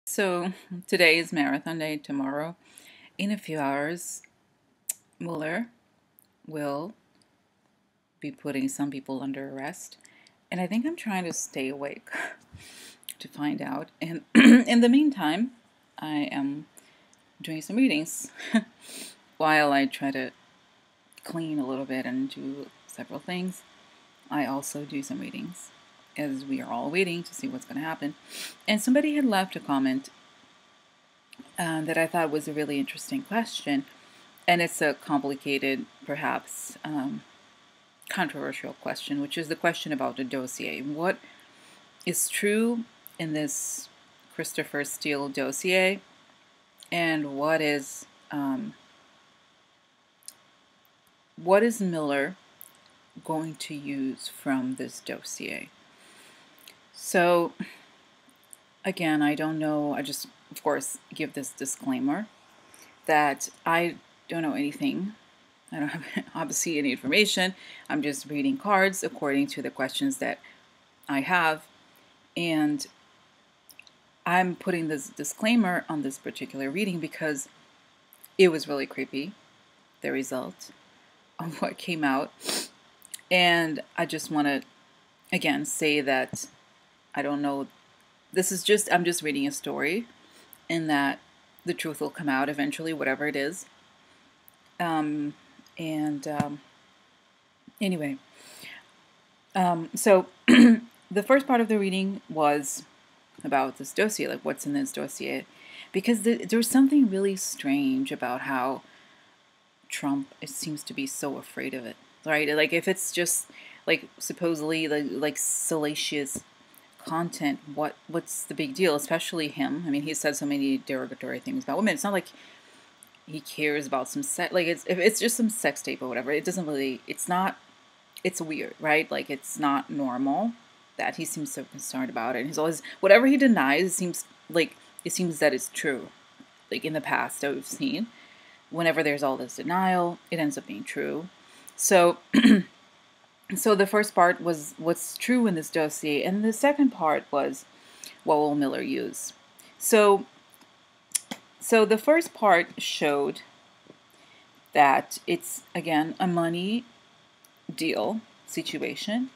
So today is marathon day. Tomorrow, in a few hours, Mueller will be putting some people under arrest. And I think I'm trying to stay awake to find out. And in the meantime, I am doing some readings while I try to clean a little bit and do several things. I also do some readings as we are all waiting to see what's going to happen. And somebody had left a comment that I thought was a really interesting question. And it's a complicated, perhaps controversial question, which is the question about the dossier. What is true in this Christopher Steele dossier, and what is Miller going to use from this dossier? So, again, I don't know. I just, of course, give this disclaimer that I don't know anything. I don't have obviously any information. I'm just reading cards according to the questions that I have. And I'm putting this disclaimer on this particular reading because it was really creepy, the result of what came out. And I just want to, again, say that I don't know. I'm just reading a story, and that the truth will come out eventually, whatever it is. Anyway, so the first part of the reading was about this dossier, like what's in this dossier, because there's something really strange about how Trump seems to be so afraid of it, right? Like if it's just like supposedly like salacious content, what's the big deal? Especially him. I mean, he said so many derogatory things about women. It's not like he cares about some sex, like if it's just some sex tape or whatever. It doesn't really. It's weird, right? Like it's not normal that he seems so concerned about it. And he's always, whatever he denies, it seems that it's true. Like in the past that we've seen, whenever there's all this denial, it ends up being true. So so the first part was what's true in this dossier, and the second part was what will Miller use. So the first part showed that it's, again, a money deal situation,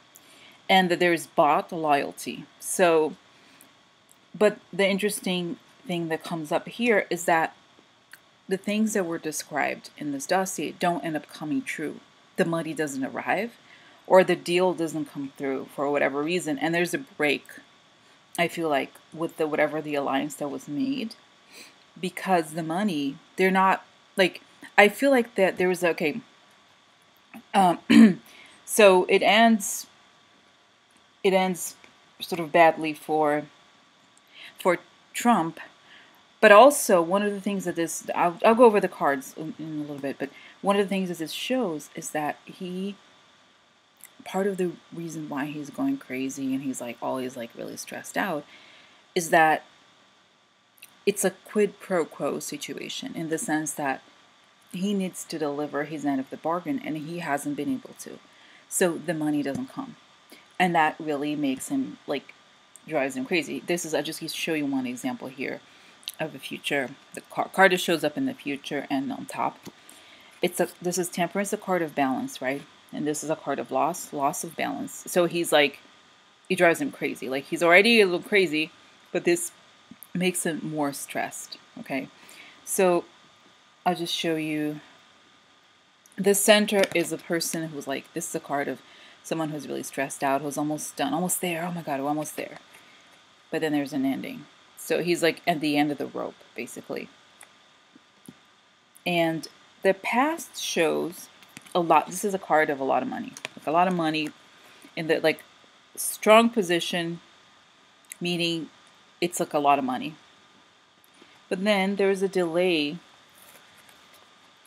and that there's bought loyalty. So, but the interesting thing that comes up here is that the things that were described in this dossier don't end up coming true. The money doesn't arrive, or the deal doesn't come through for whatever reason, and there's a break, I feel like, with whatever the alliance that was made, because the money, they're not, like, I feel like that there was, okay, so it ends sort of badly for Trump, but also one of the things that this, I'll go over the cards in a little bit, but one of the things that this shows is that part of the reason why he's going crazy and he's like always like really stressed out is that it's a quid pro quo situation, in the sense that he needs to deliver his end of the bargain and he hasn't been able to. So the money doesn't come. And that really makes him, like, drives him crazy. I just show you one example here of the future. The card just shows up in the future, and on top, this is Temperance, a card of balance, right? And this is a card of loss of balance. So he's like, it drives him crazy. Like, he's already a little crazy, but this makes him more stressed, okay? So I'll just show you. The center is a person who's like, this is a card of someone who's really stressed out, who's almost done, almost there. Oh my God, we're almost there. But then there's an ending. So he's like at the end of the rope, basically. And the past shows a lot. This is a card of a lot of money. Like a lot of money in the, like, strong position, meaning it's like a lot of money. But then there's a delay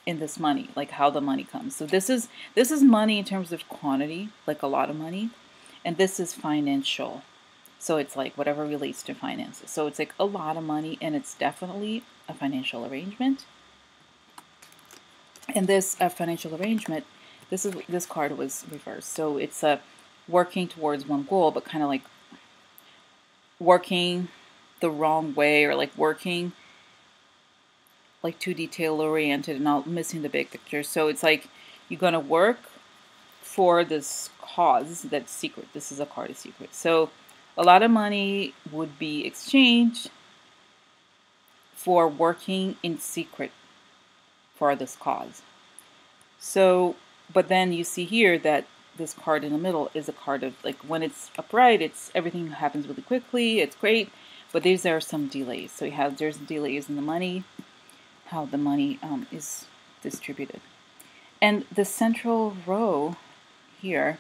in this money, like how the money comes. So this is money in terms of quantity, like a lot of money, and this is financial. So it's like whatever relates to finances. So it's like a lot of money, and it's definitely a financial arrangement. And this financial arrangement, this card was reversed. So it's working towards one goal, but kind of like working the wrong way, or like working like too detail oriented and not missing the big picture. So it's like you're gonna work for this cause that's secret. This is a card of secret. So a lot of money would be exchanged for working in secret for this cause. So, but then you see here that this card in the middle is a card of, like, when it's upright, it's everything happens really quickly, it's great, but these are some delays. So there's delays in the money, how the money is distributed. And the central row here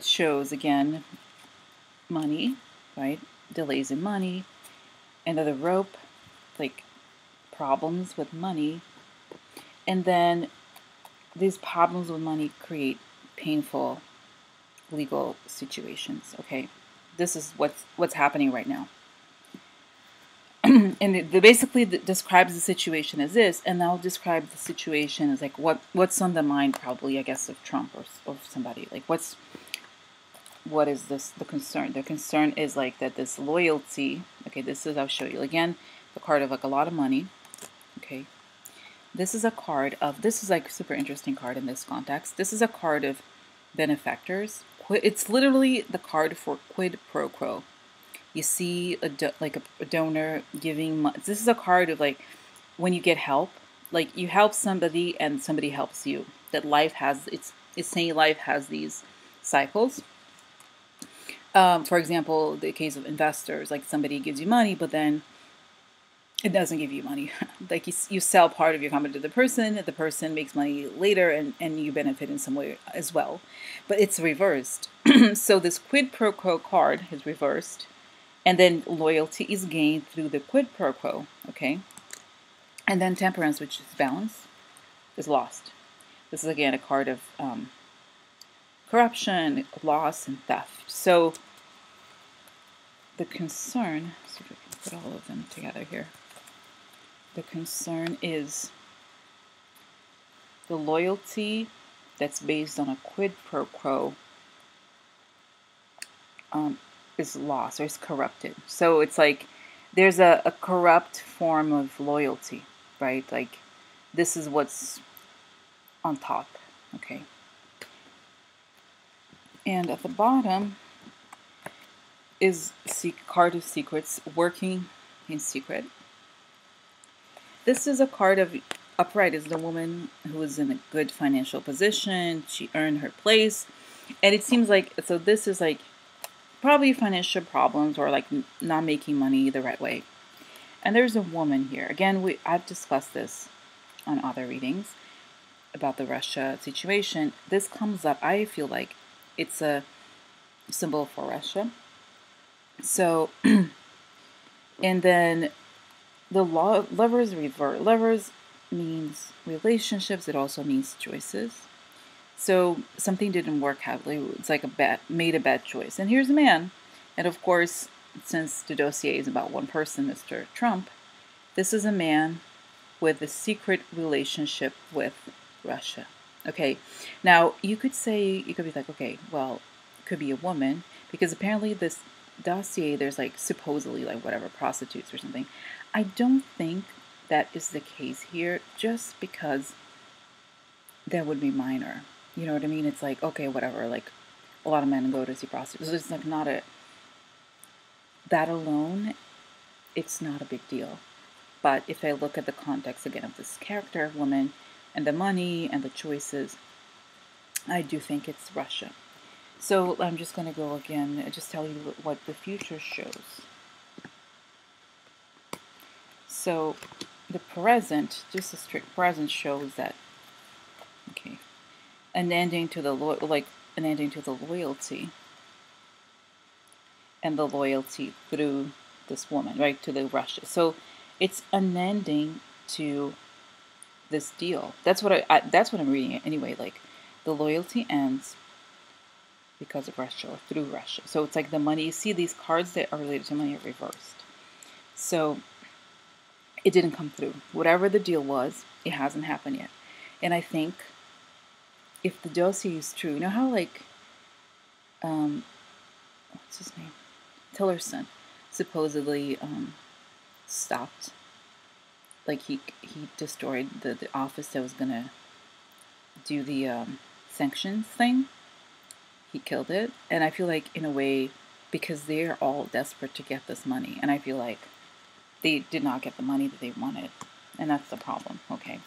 shows, again, money, right? Delays in money. Another rope, like problems with money. And then these problems with money create painful legal situations. Okay, this is what's happening right now. And it basically describes the situation as this, and I'll describe the situation as like what's on the mind, probably, I guess, of Trump or somebody. Like what is this the concern? The concern is like that this loyalty. Okay, I'll show you again the card of like a lot of money. Okay, this is a card of, this is like super interesting card in this context. This is a card of benefactors. It's literally the card for quid pro quo. You see a donor giving money. This is a card of like when you get help, like you help somebody and somebody helps you. That life has, it's saying life has these cycles. For example, the case of investors, like somebody gives you money, but then it doesn't give you money. Like you sell part of your company to the person makes money later, and you benefit in some way as well. But it's reversed. So this quid pro quo card is reversed, and then loyalty is gained through the quid pro quo, okay? And then temperance, which is balance, is lost. This is again a card of corruption, loss, and theft. So the concern, let's see if I can put all of them together here. The concern is the loyalty that's based on a quid pro quo is lost, or is corrupted. So it's like there's a corrupt form of loyalty, right? Like this is what's on top, okay? And at the bottom is card of secrets, working in secret. This is a card of upright, is the woman who is in a good financial position. She earned her place. And it seems like, so this is like probably financial problems, or like not making money the right way. And there's a woman here. Again, I've discussed this on other readings about the Russia situation. This comes up, I feel like it's a symbol for Russia. So, and then the lovers revert. Lovers means relationships. It also means choices. So something didn't work out. It's like made a bad choice. And here's a man. And of course, since the dossier is about one person, Mr. Trump, this is a man with a secret relationship with Russia. Okay. Now you could be like, okay, well, it could be a woman, because apparently this dossier, there's like supposedly like whatever, prostitutes or something. I don't think that is the case here, just because that would be minor. You know what I mean? It's like, okay, whatever, like a lot of men go to see prostitutes. It's like not that alone, it's not a big deal. But if I look at the context again of this character, woman, and the money and the choices, I do think it's Russia. So I'm just going to go again and just tell you what the future shows. So the present, just a strict present, shows that, okay, an ending to the loyalty, and the loyalty through this woman, right, to the Russia. So it's an ending to this deal. That's what that's what I'm reading anyway. Like the loyalty ends because of Russia, or through Russia. So it's like the money. You see these cards that are related to money are reversed. So it didn't come through. Whatever the deal was, it hasn't happened yet. And I think if the dossier is true, you know how like what's his name? Tillerson. supposedly stopped, like he destroyed the office that was gonna do the sanctions thing. He killed it, and I feel like in a way, because they're all desperate to get this money, and I feel like they did not get the money that they wanted, and that's the problem. Okay,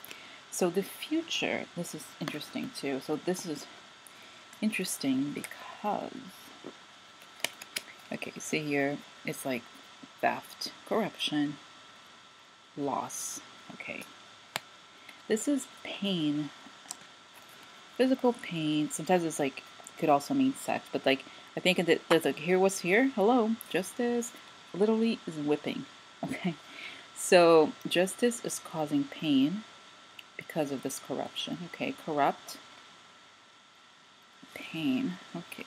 so the future, this is interesting too. So this is interesting because, okay, see here, it's like theft, corruption, loss. Okay, this is pain, physical pain. Sometimes it's like, could also mean sex, but like, I think that there's like, here, what's here? Hello, justice literally is whipping. Okay, so justice is causing pain because of this corruption. Okay, corrupt, pain. Okay,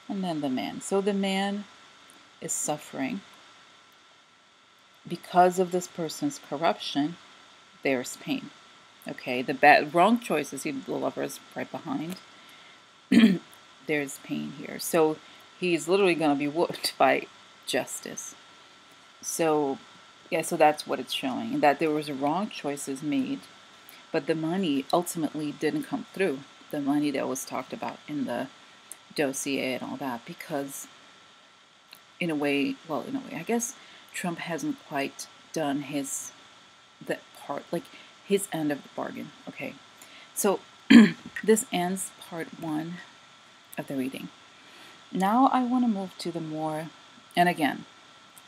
and then the man. So the man is suffering because of this person's corruption. There's pain. Okay, the wrong choices. The lover is right behind. There's pain here. So he's literally going to be whooped by justice. So yeah, so that's what it's showing, that there was wrong choices made, but the money ultimately didn't come through. The money that was talked about in the dossier and all that, because in a way, I guess Trump hasn't quite done that part, like his end of the bargain. Okay, so this ends part 1 of the reading. Now I want to move to the more, and again,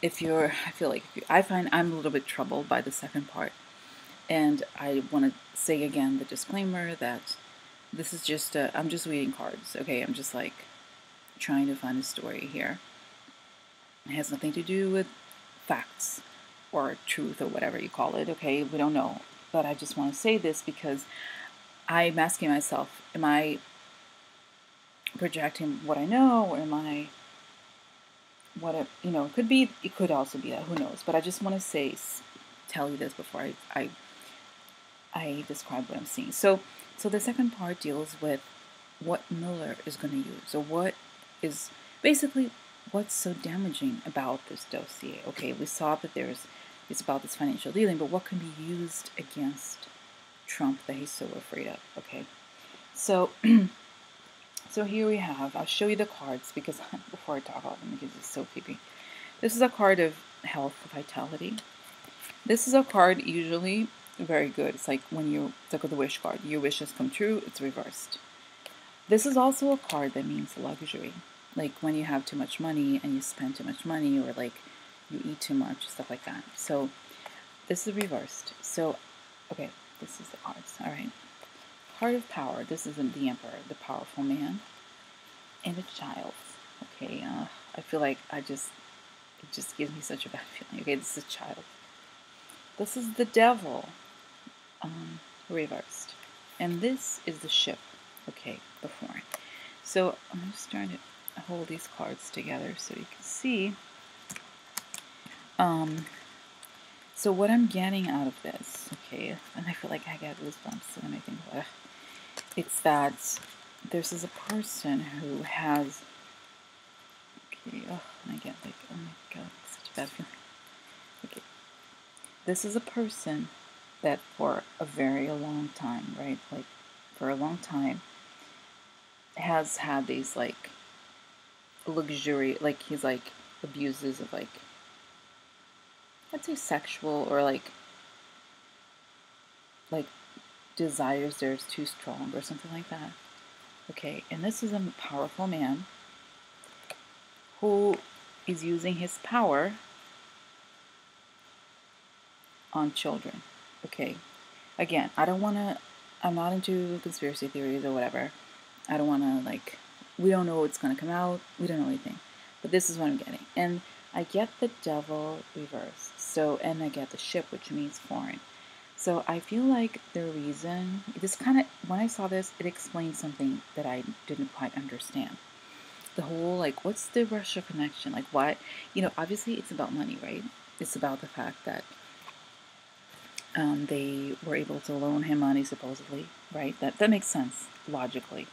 I feel like I find I'm a little bit troubled by the second part, and I want to say again the disclaimer that this is just I'm just reading cards. Okay, I'm just like trying to find a story here. It has nothing to do with facts or truth or whatever you call it. Okay, we don't know, but I just want to say this because I'm asking myself, am I projecting what I know, or am I it could be, it could also be that, who knows, but I just want to tell you this before I describe what I'm seeing. So the second part deals with what Miller is going to use. So what is basically what's so damaging about this dossier. Okay, we saw that it's about this financial dealing, but what can be used against Trump that he's so afraid of. Okay, so so here we have, I'll show you the cards because before I talk about them, because it's so creepy. This is a card of health, vitality. This is a card usually very good. It's like when you look at the wish card, your wishes come true, it's reversed. This is also a card that means luxury. Like when you have too much money and you spend too much money, or like you eat too much, stuff like that. So this is reversed. So, okay, this is the cards. All right. Card of power. This is the emperor, the powerful man, and a child. Okay, I feel like it just gives me such a bad feeling. Okay, this is a child. This is the devil, reversed, and this is the ship. Okay, before. So I'm just trying to hold these cards together so you can see. So what I'm getting out of this, okay, and I feel like I get goosebumps when I think about it. It's that this is a person who has, okay, and I get like, oh my god, such a bad feeling. Okay, this is a person that for a very long time, right, like for a long time, has had these like luxury, like he's like abuses of like, I'd say sexual, or like desires there's too strong or something like that. Okay, and this is a powerful man who is using his power on children. Okay, again, I'm not into conspiracy theories or whatever. I don't want to, like, we don't know what's going to come out. We don't know anything. But this is what I'm getting. And I get the devil reversed. So, and I get the ship, which means foreign. So I feel like the reason, this kind of, when I saw this, it explained something that I didn't quite understand. The whole, like, what's the Russia connection? Like, why, obviously it's about money, right? It's about the fact that they were able to loan him money, supposedly, right? That makes sense, logically.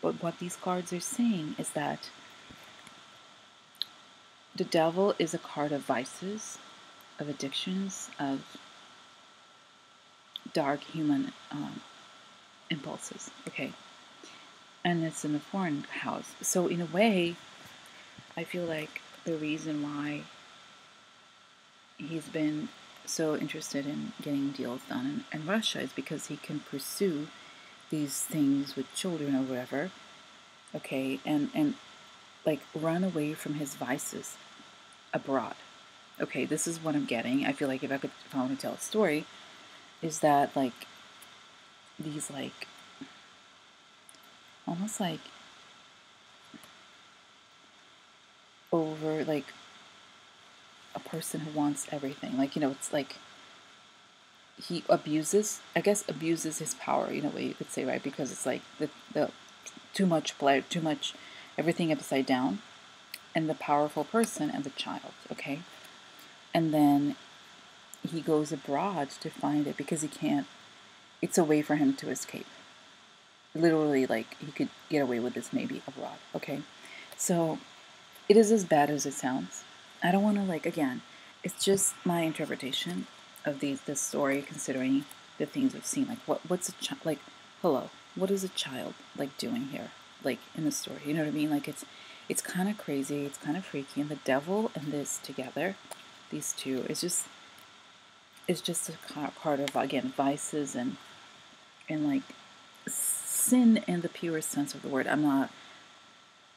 But what these cards are saying is that The devil is a card of vices, of addictions, of dark human impulses. Okay. And it's in the foreign house. So in a way, I feel like the reason why he's been so interested in getting deals done in Russia is because he can pursue these things with children or whatever, okay, and like run away from his vices abroad. Okay, this is what I'm getting. I feel like if I want to tell a story, is that like these like almost like over like a person who wants everything. Like, it's like he abuses his power in a way, you could say, right? Because it's like the too much play, too much everything upside down, and the powerful person and the child, okay? And then he goes abroad to find it because he can't, it's a way for him to escape. Literally, like, he could get away with this maybe abroad, okay? So it is as bad as it sounds. I don't want to, like, again, it's just my interpretation of this story, considering the things we've seen. Like, what's a child, like, hello, what is a child, like, doing here, like, in the story? You know what I mean? Like, it's kind of crazy, it's kind of freaky, and the devil and this together, these two, it's just a card of, again, vices and like sin in the purest sense of the word. I'm not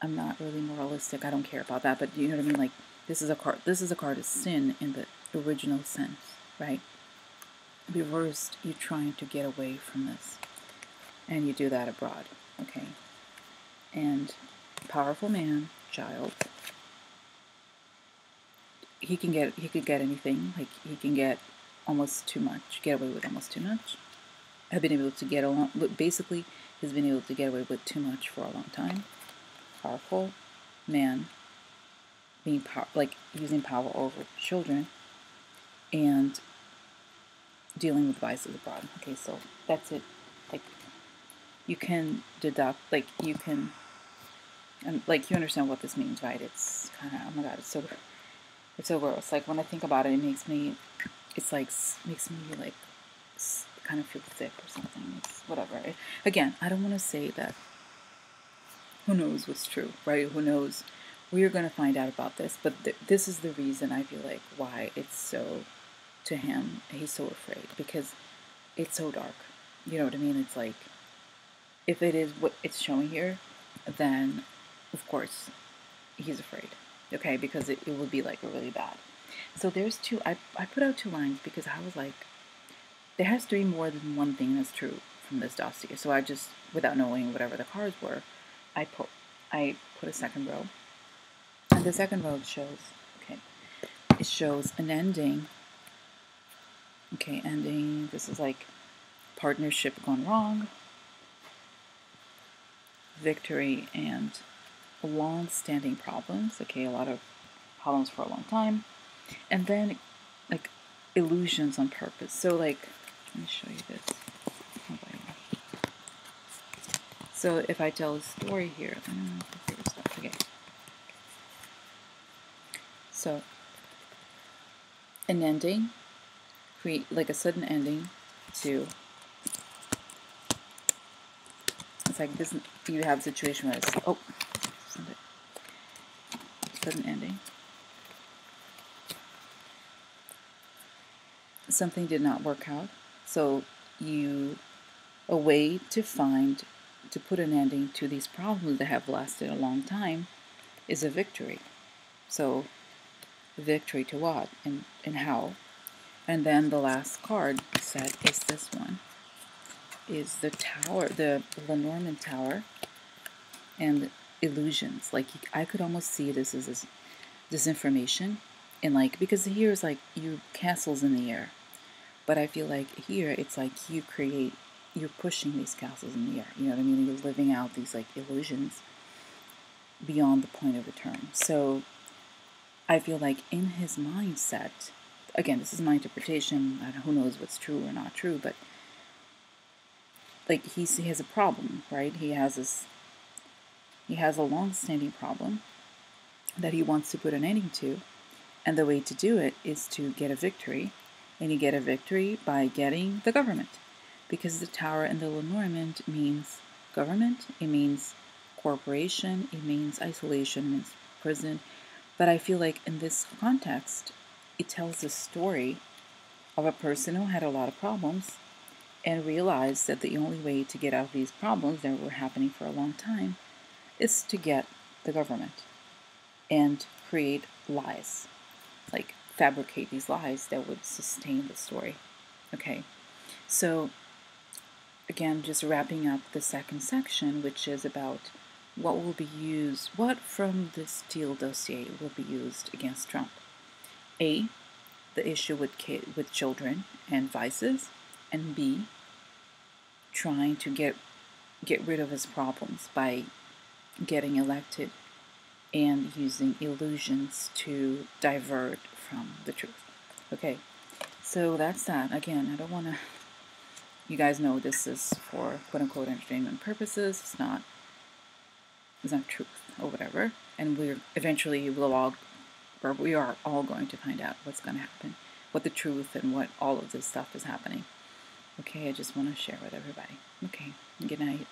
really moralistic. I don't care about that, but you know what I mean? Like, this is a card of sin in the original sense, right? Reversed, you're trying to get away from this, and you do that abroad, okay? And powerful man, child, he could get anything. Like, he can get almost too much, get away with almost too much. I've been able to get along, basically, he's been able to get away with too much for a long time. Powerful man, being like using power over children, and dealing with vices abroad. Okay, so that's it. Like, you can deduct, like, you can, and like, you understand what this means, right? It's kind of, oh my god, it's so gross. Like, when I think about it, it's like makes me like kind of feel sick or something. It's whatever. Again, I don't want to say that. Who knows what's true, right? Who knows? We're going to find out about this, but this is the reason I feel like why it's so, to him, he's so afraid, because it's so dark. You know what I mean? It's like, if it is what it's showing here, then of course he's afraid, okay? Because it would be like really bad. So there's two, I put out 2 lines because I was like, there has to be more than one thing that's true from this dossier. So I just, without knowing whatever the cards were, I put a second row, and the second row shows, okay, it shows an ending. Okay, ending. This is like partnership gone wrong, victory, and long-standing problems. Okay, a lot of problems for a long time, and then like illusions on purpose. So like, let me show you this. So if I tell a story here, okay. So an ending, create like a sudden ending to, it's like this, you have a situation where it's, oh, sudden ending. Something did not work out, so a way to put an ending to these problems that have lasted a long time is a victory. So victory to what and how? And then the last card set is this one, is the tower, the Lenormand tower, and illusions. Like, I could almost see this as this information, and like, because here is like you castles in the air, but I feel like here it's like you're pushing these castles in the air. You know what I mean? You're living out these like illusions beyond the point of return. So I feel like in his mindset, again, this is my interpretation, who knows what's true or not true, but like he has a problem, right? He has a long-standing problem that he wants to put an ending to. And the way to do it is to get a victory. And you get a victory by getting the government. Because the Tower and the Lenormand means government, it means corporation, it means isolation, it means prison. But I feel like in this context, it tells the story of a person who had a lot of problems and realized that the only way to get out of these problems that were happening for a long time is to get the government and create lies, like fabricate these lies that would sustain the story. Okay, so again, just wrapping up the second section, which is about what will be used, what from the Steele dossier will be used against Trump. A, the issue with children and vices, and B, trying to get rid of his problems by getting elected and using illusions to divert from the truth. Okay, so that's that. Again, I don't want to, you guys know this is for quote-unquote entertainment purposes. It's not truth or whatever, and we are all going to find out what's going to happen, what the truth and what all of this stuff is happening. Okay, I just want to share with everybody. Okay, good night.